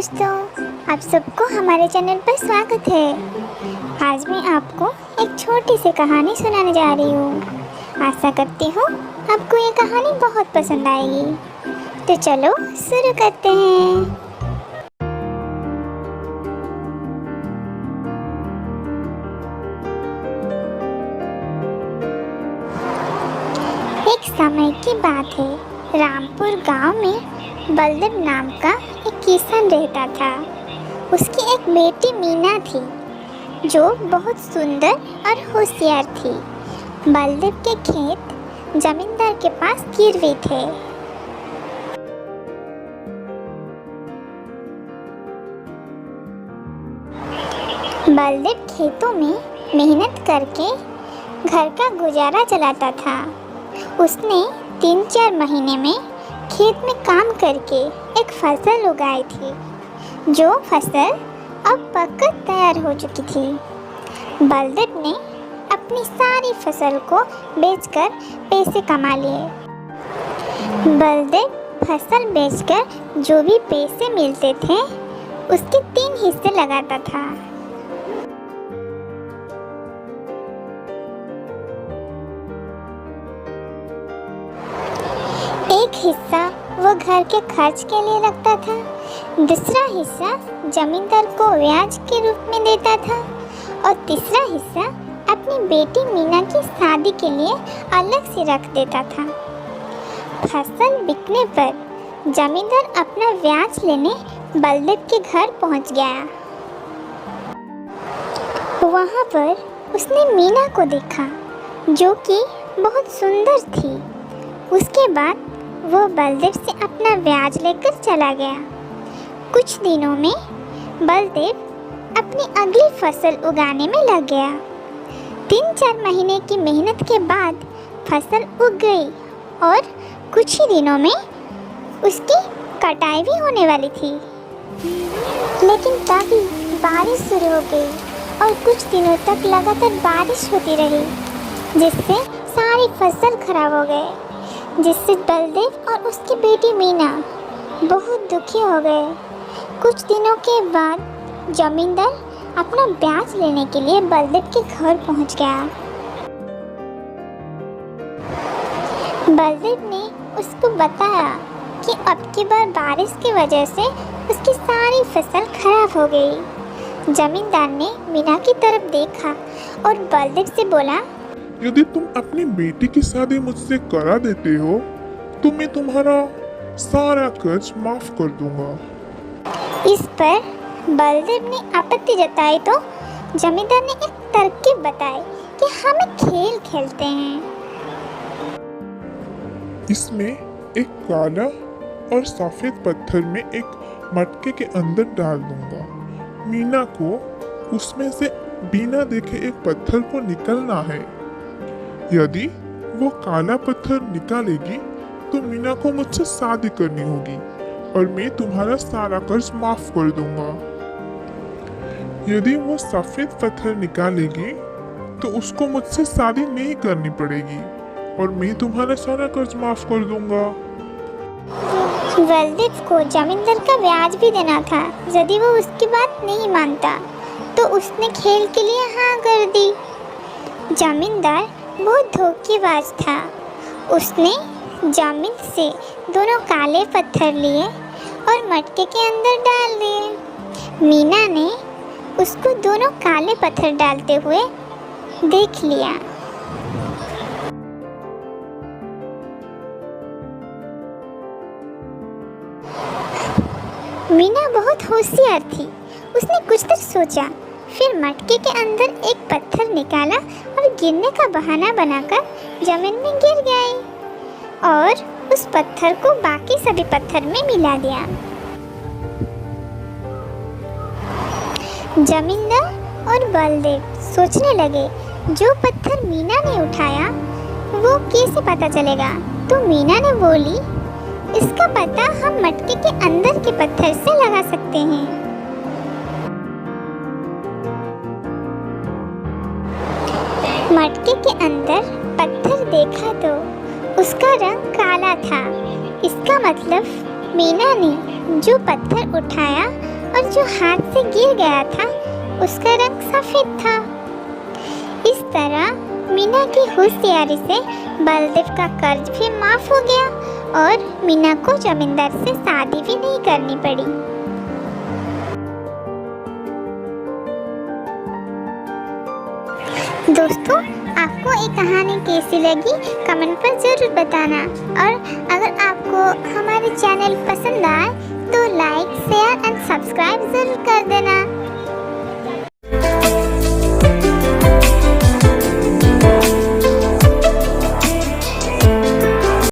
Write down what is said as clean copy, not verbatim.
दोस्तों, आप सबको हमारे चैनल पर स्वागत है। आज मैं आपको एक छोटी सी कहानी सुनाने जा रही हूँ। आशा करती हूँ आपको ये कहानी बहुत पसंद आएगी। तो चलो शुरू करते हैं। एक समय की बात है, रामपुर गांव में बलदेव नाम का एक किसान रहता था। उसकी एक बेटी मीना थी जो बहुत सुंदर और होशियार थी। बलदेव के खेत जमींदार के पास गिरवे थे। बलदेव खेतों में मेहनत करके घर का गुजारा चलाता था। उसने 3-4 महीने में खेत में काम करके एक फसल उगाई थी, जो फसल अब पककर तैयार हो चुकी थी। बलदेव ने अपनी सारी फसल को बेचकर पैसे कमा लिए। बलदेव फसल बेचकर जो भी पैसे मिलते थे उसके 3 हिस्से लगाता था। एक हिस्सा वो घर के खर्च के लिए रखता था, दूसरा हिस्सा जमींदार को ब्याज के रूप में देता था और तीसरा हिस्सा अपनी बेटी मीना की शादी के लिए अलग से रख देता था। फसल बिकने पर जमींदार अपना ब्याज लेने बलदेव के घर पहुंच गया। वहां पर उसने मीना को देखा जो कि बहुत सुंदर थी। उसके बाद वो बलदेव से अपना ब्याज लेकर चला गया। कुछ दिनों में बलदेव अपनी अगली फसल उगाने में लग गया। 3-4 महीने की मेहनत के बाद फसल उग गई और कुछ ही दिनों में उसकी कटाई भी होने वाली थी। लेकिन तभी बारिश शुरू हो गई और कुछ दिनों तक लगातार बारिश होती रही, जिससे सारी फसल खराब हो गई, जिससे बलदेव और उसकी बेटी मीना बहुत दुखी हो गए। कुछ दिनों के बाद जमींदार अपना ब्याज लेने के लिए बलदेव के घर पहुंच गया। बलदेव ने उसको बताया कि अब की बार बारिश की वजह से उसकी सारी फसल खराब हो गई। जमींदार ने मीना की तरफ देखा और बलदेव से बोला, यदि तुम अपनी बेटी की शादी मुझसे करा देते हो तो मैं तुम्हारा सारा कर्ज माफ कर दूंगा। इस पर बलदेव ने आपत्ति जताई तो जमींदार ने एक तरकीब बताई कि हम एक खेल खेलते हैं। इसमें एक काला और सफेद पत्थर में एक मटके के अंदर डाल दूंगा। मीना को उसमें से बिना देखे एक पत्थर को निकलना है। यदि वो काला पत्थर निकालेगी तो मीना को मुझसे शादी करनी होगी और मैं तुम्हारा सारा कर्ज माफ कर दूंगा। यदि वो सफेद पत्थर निकालेगी तो उसको मुझसे शादी नहीं करनी पड़ेगी और मैं तुम्हारा सारा कर्ज माफ कर दूंगा। बलदेव को जमींदार का ब्याज भी देना था। यदि वो उसकी बात नहीं मानता तो उसने खेल के लिए हाँ कर दी। जमींदार बहुत धोखेबाज था। उसने जमीन से दोनों काले पत्थर लिए और मटके के अंदर डाल दिए। मीना ने उसको दोनों काले पत्थर डालते हुए देख लिया। मीना बहुत होशियार थी। उसने कुछ देर सोचा, फिर मटके के अंदर एक पत्थर निकाला और गिरने का बहाना बनाकर जमीन में गिर गई और उस पत्थर को बाकी सभी पत्थर में मिला दिया। जमींदार और बलदेव सोचने लगे, जो पत्थर मीना ने उठाया वो कैसे पता चलेगा। तो मीना ने बोली, इसका पता हम मटके के अंदर के पत्थर से लगा सकते हैं। मटके के अंदर पत्थर देखा तो उसका रंग काला था। इसका मतलब मीना ने जो पत्थर उठाया और जो हाथ से गिर गया था उसका रंग सफ़ेद था। इस तरह मीना की होशियारी से बलदेव का कर्ज भी माफ़ हो गया और मीना को जमींदार से शादी भी नहीं करनी पड़ी। दोस्तों, आपको ये कहानी कैसी लगी कमेंट पर ज़रूर बताना, और अगर आपको हमारे चैनल पसंद आए तो लाइक, शेयर एंड सब्सक्राइब ज़रूर कर देना।